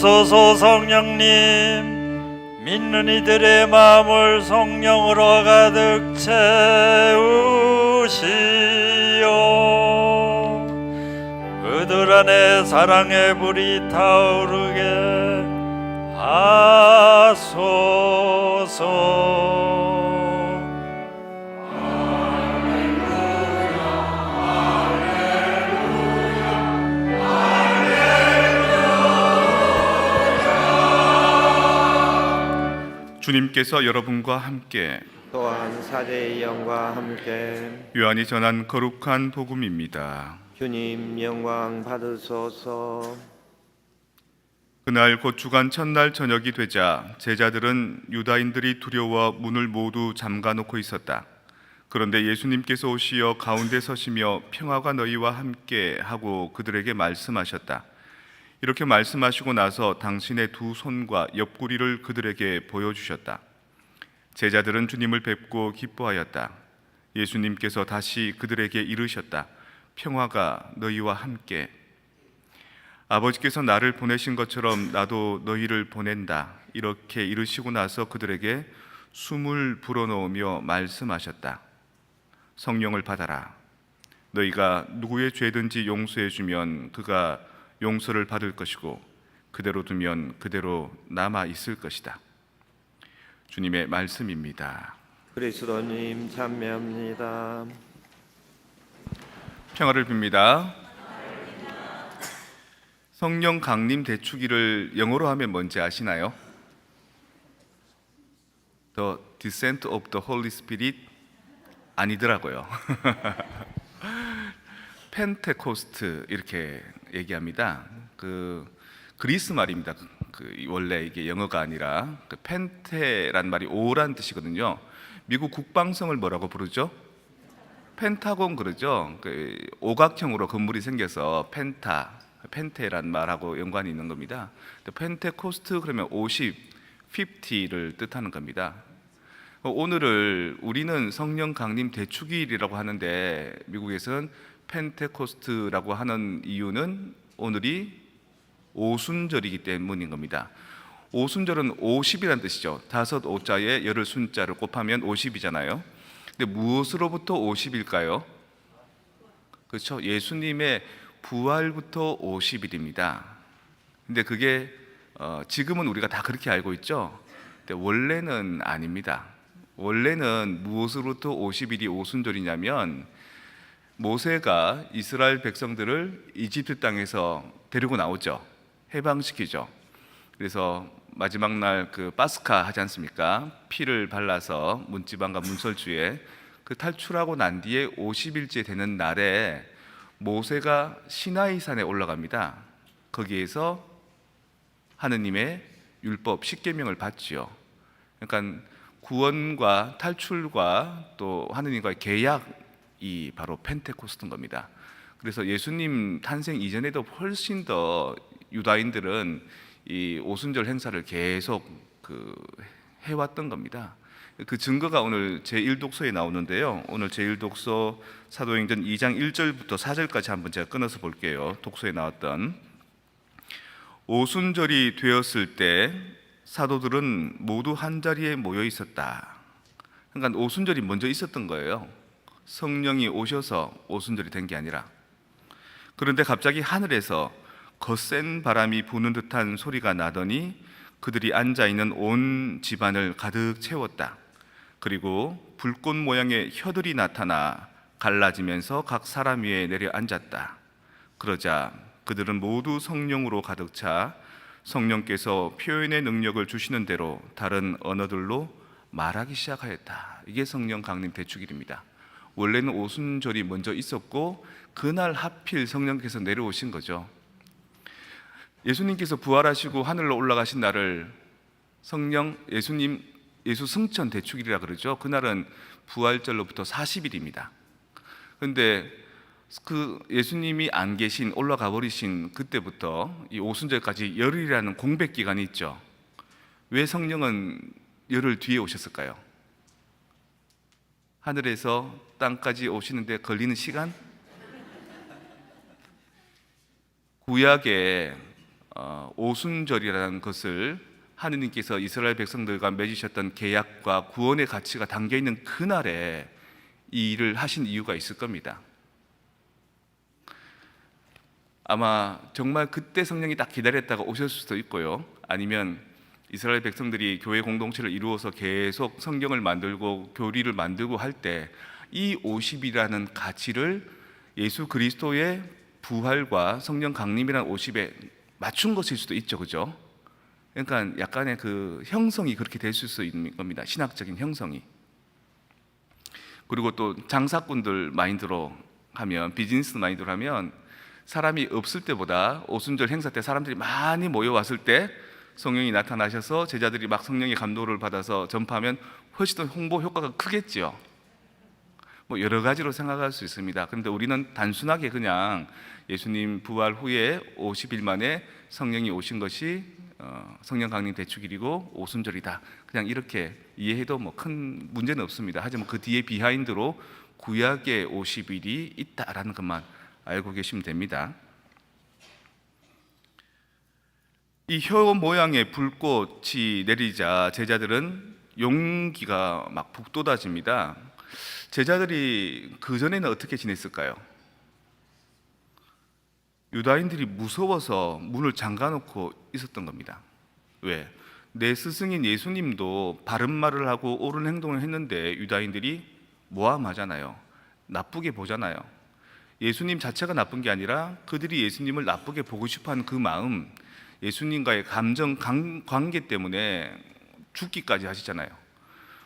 오소서 성령님, 믿는 이들의 마음을 성령으로 가득 채우시오. 그들 안에 사랑의 불이 타오르게 하소서. 주님께서 여러분과 함께 또한 사제의 영과 함께 요한이 전한 거룩한 복음입니다. 주님 영광 받으소서. 그날 곧 주간 첫날 저녁이 되자 제자들은 유다인들이 두려워 문을 모두 잠가 놓고 있었다. 그런데 예수님께서 오시어 가운데 서시며 평화가 너희와 함께 하고 그들에게 말씀하셨다. 이렇게 말씀하시고 나서 당신의 두 손과 옆구리를 그들에게 보여주셨다. 제자들은 주님을 뵙고 기뻐하였다. 예수님께서 다시 그들에게 이르셨다. 평화가 너희와 함께. 아버지께서 나를 보내신 것처럼 나도 너희를 보낸다. 이렇게 이르시고 나서 그들에게 숨을 불어넣으며 말씀하셨다. 성령을 받아라. 너희가 누구의 죄든지 용서해 주면 그가 용서를 받을 것이고 그대로 두면 그대로 남아 있을 것이다. 주님의 말씀입니다. 그리스도님 참여합니다. 평화를 빕니다. 성령 강림 대축일을 영어로 하면 뭔지 아시나요? The Descent of the Holy Spirit 아니더라고요. 펜테코스트 이렇게 얘기합니다. 그리스 말입니다. 원래 이게 영어가 아니라 펜테란 말이 오란 뜻이거든요. 미국 국방성을 뭐라고 부르죠? 펜타곤 그러죠. 오각형으로 건물이 생겨서 펜테란 말하고 연관이 있는 겁니다. 펜테코스트 그러면 50, 50를 뜻하는 겁니다. 오늘을 우리는 성령 강림 대축일이라고 하는데 미국에서는 펜테코스트라고 하는 이유는 오늘이 오순절이기 때문인 겁니다. 오순절은 50이란 뜻이죠. 다섯 오자에 열을 순자를 곱하면 50이잖아요. 근데 무엇으로부터 50일까요? 그렇죠. 예수님의 부활부터 50일입니다. 근데 그게 지금은 우리가 다 그렇게 알고 있죠. 근데 원래는 아닙니다. 원래는 무엇으로부터 50일이 오순절이냐면 모세가 이스라엘 백성들을 이집트 땅에서 데리고 나오죠. 해방시키죠. 그래서 마지막 날 파스카 하지 않습니까? 피를 발라서 문지방과 문설주에 탈출하고 난 뒤에 50일째 되는 날에 모세가 시나이 산에 올라갑니다. 거기에서 하느님의 율법 십계명을 받지요. 그러니까 구원과 탈출과 또 하느님과의 계약이 바로 펜테코스트인 겁니다. 그래서 예수님 탄생 이전에도 훨씬 더 유다인들은 이 오순절 행사를 계속 해왔던 겁니다. 그 증거가 오늘 제1독서에 나오는데요. 오늘 제1독서 사도행전 2장 1절부터 4절까지 한번 제가 끊어서 볼게요. 독서에 나왔던 오순절이 되었을 때 사도들은 모두 한자리에 모여 있었다. 그러니까 오순절이 먼저 있었던 거예요. 성령이 오셔서 오순절이 된 게 아니라. 그런데 갑자기 하늘에서 거센 바람이 부는 듯한 소리가 나더니 그들이 앉아있는 온 집안을 가득 채웠다. 그리고 불꽃 모양의 혀들이 나타나 갈라지면서 각 사람 위에 내려 앉았다. 그러자 그들은 모두 성령으로 가득 차 성령께서 표현의 능력을 주시는 대로 다른 언어들로 말하기 시작하였다. 이게 성령 강림 대축일입니다. 원래는 오순절이 먼저 있었고 그날 하필 성령께서 내려오신 거죠. 예수님께서 부활하시고 하늘로 올라가신 날을 예수 승천 대축일이라 그러죠. 그날은 부활절로부터 40일입니다. 그런데 예수님이 안 계신 올라가 버리신 그때부터 이 오순절까지 열흘이라는 공백 기간이 있죠. 왜 성령은 열흘 뒤에 오셨을까요? 하늘에서 땅까지 오시는데 걸리는 시간? 구약에 오순절이라는 것을 하느님께서 이스라엘 백성들과 맺으셨던 계약과 구원의 가치가 담겨 있는 그날에 이 일을 하신 이유가 있을 겁니다. 아마 정말 그때 성령이 딱 기다렸다가 오셨을 수도 있고요. 아니면 이스라엘 백성들이 교회 공동체를 이루어서 계속 성경을 만들고 교리를 만들고 할 때 이 50이라는 가치를 예수 그리스도의 부활과 성령 강림이라는 50에 맞춘 것일 수도 있죠, 그죠? 그러니까 약간의 그 형성이 그렇게 될 수 있는 겁니다. 신학적인 형성이. 그리고 또 장사꾼들 마인드로 하면, 비즈니스 마인드로 하면 사람이 없을 때보다 오순절 행사 때 사람들이 많이 모여왔을 때 성령이 나타나셔서 제자들이 막 성령의 감동을 받아서 전파하면 훨씬 더 홍보 효과가 크겠죠. 뭐 여러 가지로 생각할 수 있습니다. 그런데 우리는 단순하게 그냥 예수님 부활 후에 50일 만에 성령이 오신 것이 성령 강림 대축일이고 오순절이다, 그냥 이렇게 이해해도 뭐 큰 문제는 없습니다. 하지만 그 뒤에 비하인드로 구약의 50일이 있다라는 것만 알고 계시면 됩니다. 이 혀 모양의 불꽃이 내리자 제자들은 용기가 막 북돋아집니다. 제자들이 그전에는 어떻게 지냈을까요? 유다인들이 무서워서 문을 잠가놓고 있었던 겁니다. 왜? 내 스승인 예수님도 바른 말을 하고 옳은 행동을 했는데 유다인들이 모함하잖아요. 나쁘게 보잖아요. 예수님 자체가 나쁜 게 아니라 그들이 예수님을 나쁘게 보고 싶어하는 그 마음, 예수님과의 감정 관계 때문에 죽기까지 하시잖아요.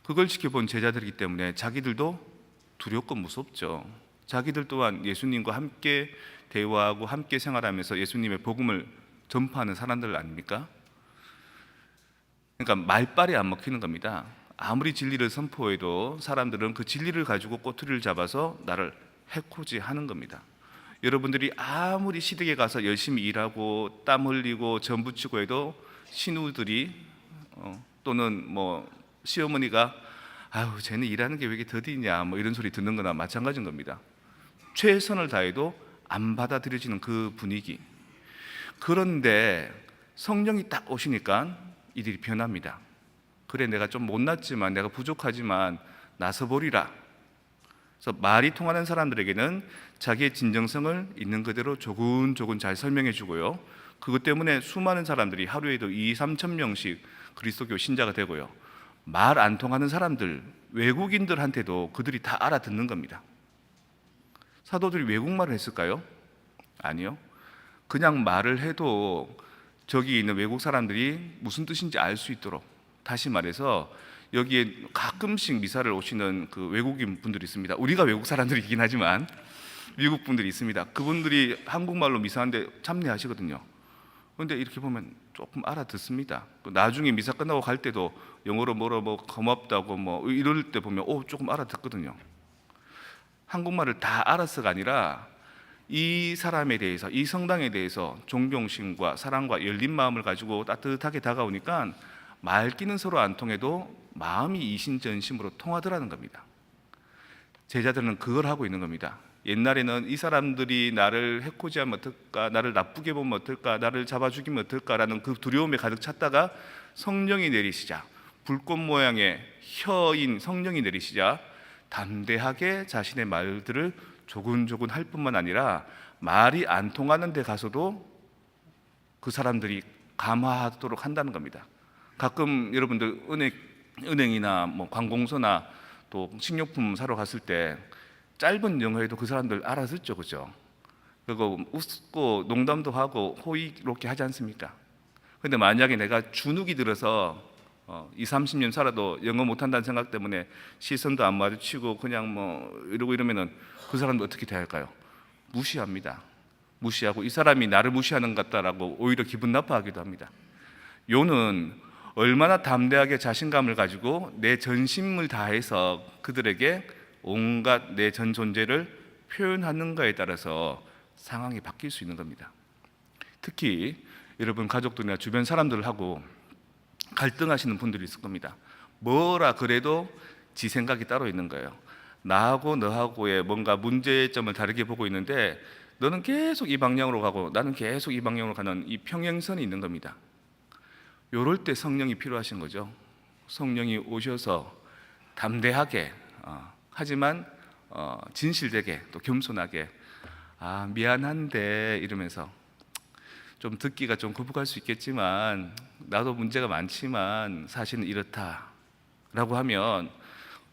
그걸 지켜본 제자들이기 때문에 자기들도 두렵고 무섭죠. 자기들 또한 예수님과 함께 대화하고 함께 생활하면서 예수님의 복음을 전파하는 사람들 아닙니까? 그러니까 말빨이 안 먹히는 겁니다. 아무리 진리를 선포해도 사람들은 그 진리를 가지고 꼬투리를 잡아서 나를 해코지 하는 겁니다. 여러분들이 아무리 시댁에 가서 열심히 일하고 땀 흘리고 전 부치고 해도 신우들이 또는 뭐 시어머니가 아유 쟤는 일하는 게 왜 이렇게 더디냐 뭐 이런 소리 듣는 거나 마찬가지인 겁니다. 최선을 다해도 안 받아들여지는 그 분위기. 그런데 성령이 딱 오시니까 이들이 변합니다. 그래 내가 좀 못났지만 내가 부족하지만 나서보리라. 그래서 말이 통하는 사람들에게는 자기의 진정성을 있는 그대로 조근조근 잘 설명해 주고요. 그것 때문에 수많은 사람들이 하루에도 2-3천 명씩 그리스도교 신자가 되고요. 말 안 통하는 사람들, 외국인들한테도 그들이 다 알아듣는 겁니다. 사도들이 외국말을 했을까요? 아니요. 그냥 말을 해도 저기 있는 외국 사람들이 무슨 뜻인지 알 수 있도록, 다시 말해서 여기에 가끔씩 미사를 오시는 그 외국인 분들이 있습니다. 우리가 외국 사람들이긴 하지만 미국 분들이 있습니다. 그분들이 한국말로 미사하는데 참여하시거든요. 그런데 이렇게 보면 조금 알아듣습니다. 나중에 미사 끝나고 갈 때도 영어로 뭐 고맙다고 뭐 이럴 때 보면 조금 알아듣거든요. 한국말을 다 알아서가 아니라 이 사람에 대해서, 이 성당에 대해서 존경심과 사랑과 열린 마음을 가지고 따뜻하게 다가오니까 말귀는 서로 안 통해도 마음이 이신전심으로 통하더라는 겁니다. 제자들은 그걸 하고 있는 겁니다. 옛날에는 이 사람들이 나를 해코지하면 어떨까, 나를 나쁘게 보면 어떨까, 나를 잡아 죽이면 어떨까라는 그 두려움에 가득 찼다가 성령이 내리시자, 불꽃 모양의 혀인 성령이 내리시자 담대하게 자신의 말들을 조근조근 할 뿐만 아니라 말이 안 통하는 데 가서도 그 사람들이 감화하도록 한다는 겁니다. 가끔 여러분들 은행이나 뭐 관공서나 또 식료품 사러 갔을 때 짧은 영어에도 그 사람들 알아듣죠, 그죠? 그리고 웃고 농담도 하고 호의롭게 하지 않습니까? 근데 만약에 내가 주눅이 들어서 20-30년 살아도 영어 못한다는 생각 때문에 시선도 안 마주치고 그냥 뭐 이러고 이러면은 그 사람도 어떻게 대할까요? 무시합니다. 무시하고 이 사람이 나를 무시하는 것 같다라고 오히려 기분 나빠하기도 합니다. 요는 얼마나 담대하게 자신감을 가지고 내 전심을 다해서 그들에게 온갖 내 전 존재를 표현하는가에 따라서 상황이 바뀔 수 있는 겁니다. 특히 여러분 가족들이나 주변 사람들하고 갈등하시는 분들이 있을 겁니다. 뭐라 그래도 지 생각이 따로 있는 거예요. 나하고 너하고의 뭔가 문제점을 다르게 보고 있는데 너는 계속 이 방향으로 가고 나는 계속 이 방향으로 가는 이 평행선이 있는 겁니다. 요럴 때 성령이 필요하신 거죠. 성령이 오셔서 담대하게 하지만 진실되게 또 겸손하게 미안한데 이러면서 좀 듣기가 좀 거북할 수 있겠지만 나도 문제가 많지만 사실은 이렇다라고 하면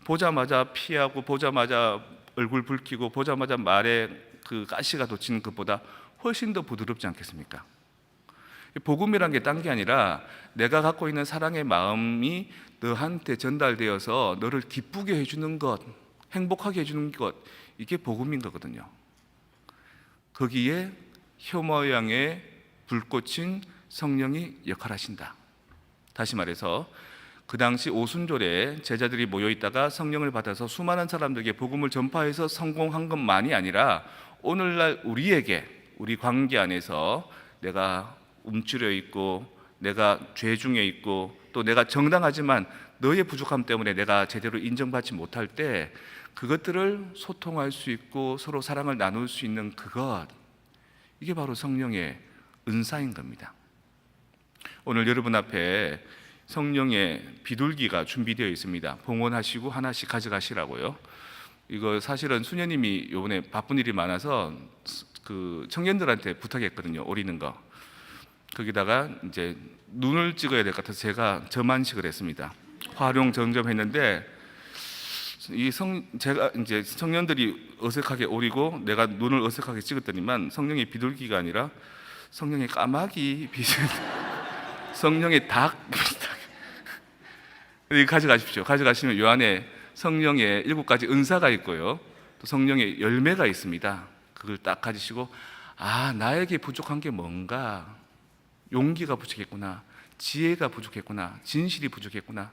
보자마자 피하고 보자마자 얼굴 붉히고 보자마자 말에 그 가시가 돋치는 것보다 훨씬 더 부드럽지 않겠습니까? 복음이란 게 딴 게 아니라 내가 갖고 있는 사랑의 마음이 너한테 전달되어서 너를 기쁘게 해주는 것, 행복하게 해주는 것, 이게 복음인 거거든요. 거기에 혀 모양의 불꽃인 성령이 역할하신다. 다시 말해서 그 당시 오순절에 제자들이 모여 있다가 성령을 받아서 수많은 사람들에게 복음을 전파해서 성공한 것만이 아니라 오늘날 우리에게 우리 관계 안에서 내가 움츠려 있고 내가 죄 중에 있고 또 내가 정당하지만 너의 부족함 때문에 내가 제대로 인정받지 못할 때 그것들을 소통할 수 있고 서로 사랑을 나눌 수 있는 그것, 이게 바로 성령의 은사인 겁니다. 오늘 여러분 앞에 성령의 비둘기가 준비되어 있습니다. 봉헌하시고 하나씩 가져가시라고요. 이거 사실은 수녀님이 이번에 바쁜 일이 많아서 그 청년들한테 부탁했거든요. 오리는 거. 거기다가 이제 눈을 찍어야 될 것 같아서 제가 점안식을 했습니다. 활용 점점했는데 제가 이제 청년들이 어색하게 오리고 내가 눈을 어색하게 찍었더니만 성령의 비둘기가 아니라 성령의 까마귀 비슷, 성령의 닭 가져가십시오. 가져가시면 요 안에 성령의 7가지 은사가 있고요. 또 성령의 열매가 있습니다. 그걸 딱 가지시고 나에게 부족한 게 뭔가, 용기가 부족했구나, 지혜가 부족했구나, 진실이 부족했구나.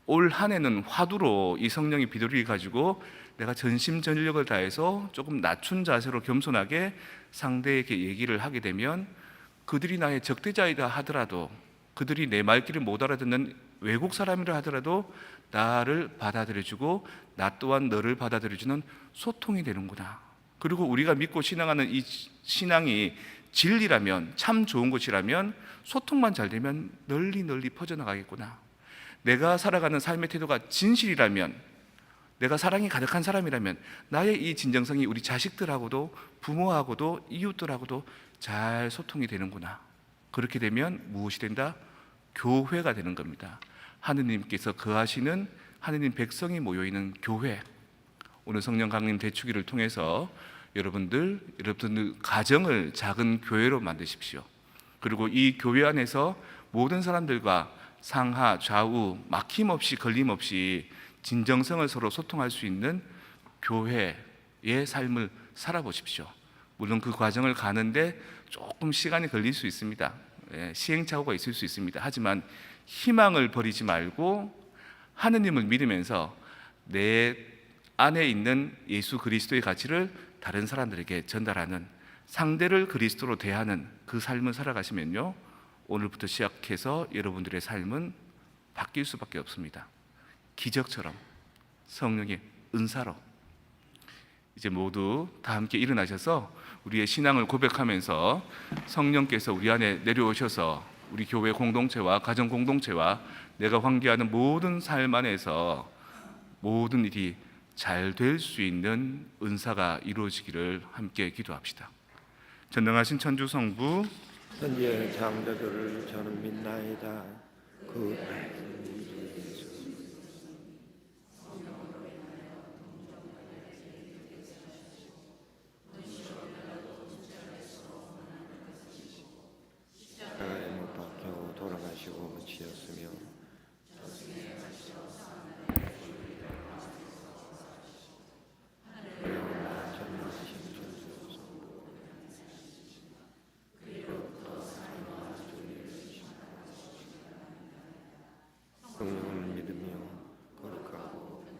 올 한 해는 화두로 이 성령의 비둘기 가지고 내가 전심전력을 다해서 조금 낮춘 자세로 겸손하게 상대에게 얘기를 하게 되면 그들이 나의 적대자이다 하더라도, 그들이 내 말귀를 못 알아듣는 외국 사람이라 하더라도 나를 받아들여주고 나 또한 너를 받아들여주는 소통이 되는구나. 그리고 우리가 믿고 신앙하는 이 신앙이 진리라면, 참 좋은 것이라면 소통만 잘 되면 널리 퍼져나가겠구나. 내가 살아가는 삶의 태도가 진실이라면, 내가 사랑이 가득한 사람이라면 나의 이 진정성이 우리 자식들하고도 부모하고도 이웃들하고도 잘 소통이 되는구나. 그렇게 되면 무엇이 된다? 교회가 되는 겁니다. 하느님께서 거하시는 하느님 백성이 모여있는 교회. 오늘 성령 강림 대축기를 통해서 여러분들 가정을 작은 교회로 만드십시오. 그리고 이 교회 안에서 모든 사람들과 상하 좌우 막힘없이 걸림없이 진정성을 서로 소통할 수 있는 교회의 삶을 살아보십시오. 물론 그 과정을 가는데 조금 시간이 걸릴 수 있습니다. 시행착오가 있을 수 있습니다. 하지만 희망을 버리지 말고 하느님을 믿으면서 내 안에 있는 예수 그리스도의 가치를 다른 사람들에게 전달하는, 상대를 그리스도로 대하는 그 삶을 살아가시면요, 오늘부터 시작해서 여러분들의 삶은 바뀔 수밖에 없습니다. 기적처럼 성령의 은사로 이제 모두 다 함께 일어나셔서 우리의 신앙을 고백하면서 성령께서 우리 안에 내려오셔서 우리 교회 공동체와 가정 공동체와 내가 관계하는 모든 삶 안에서 모든 일이 잘 될 수 있는 은사가 이루어지기를 함께 기도합시다. 전능하신 천주 성부, 천지의 창조주를 저는 믿나이다. 그